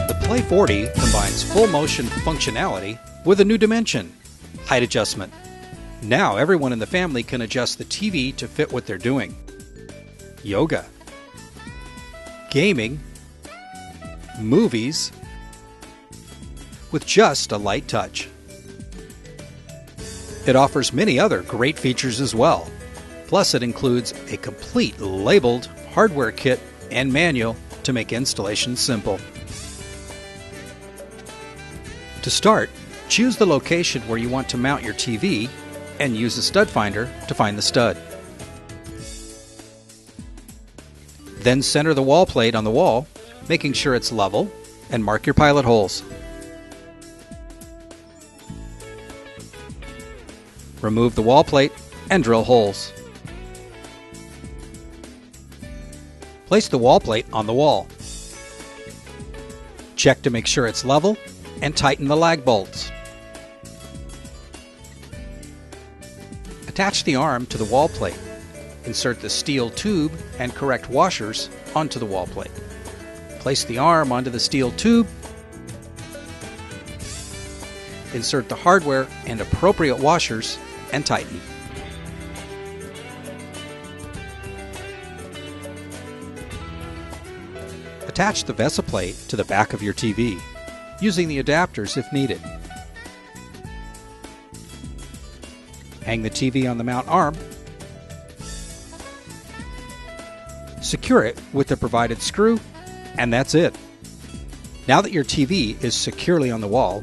The PLAY40 combines full motion functionality with a new dimension, height adjustment. Now everyone in the family can adjust the TV to fit what they're doing. Yoga, gaming, movies, with just a light touch. It offers many other great features as well. Plus, it includes a complete labeled hardware kit and manual to make installation simple. To start, choose the location where you want to mount your TV and use the stud finder to find the stud. Then center the wall plate on the wall, making sure it's level, and mark your pilot holes. Remove the wall plate and drill holes. Place the wall plate on the wall. Check to make sure it's level and tighten the lag bolts. Attach the arm to the wall plate. Insert the steel tube and correct washers onto the wall plate. Place the arm onto the steel tube. Insert the hardware and appropriate washers and tighten. Attach the VESA plate to the back of your TV, using the adapters if needed. Hang the TV on the mount arm. Secure it with the provided screw, and that's it. Now that your TV is securely on the wall,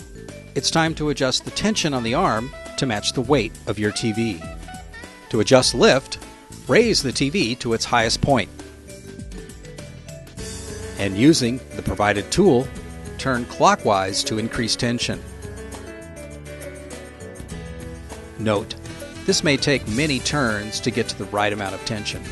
it's time to adjust the tension on the arm to match the weight of your TV. To adjust lift, raise the TV to its highest point. And using the provided tool, turn clockwise to increase tension. Note, this may take many turns to get to the right amount of tension.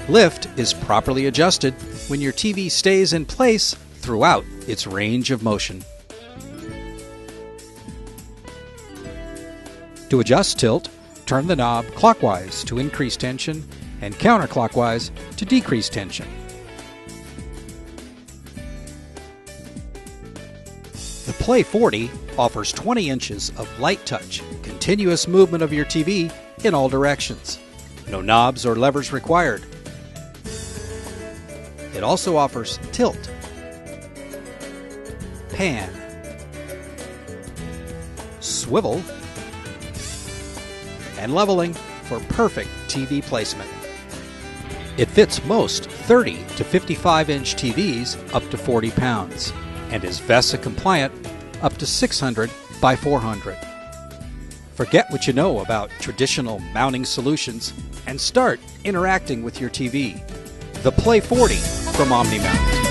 Lift is properly adjusted when your TV stays in place throughout its range of motion. To adjust tilt, turn the knob clockwise to increase tension and counterclockwise to decrease tension. The PLAY40 offers 20 inches of light touch, continuous movement of your TV in all directions. No knobs or levers required. It also offers tilt, pan, swivel, and leveling for perfect TV placement. It fits most 30 to 55-inch TVs up to 40 pounds and is VESA compliant up to 600 by 400. Forget what you know about traditional mounting solutions and start interacting with your TV. The PLAY40 from OmniMount.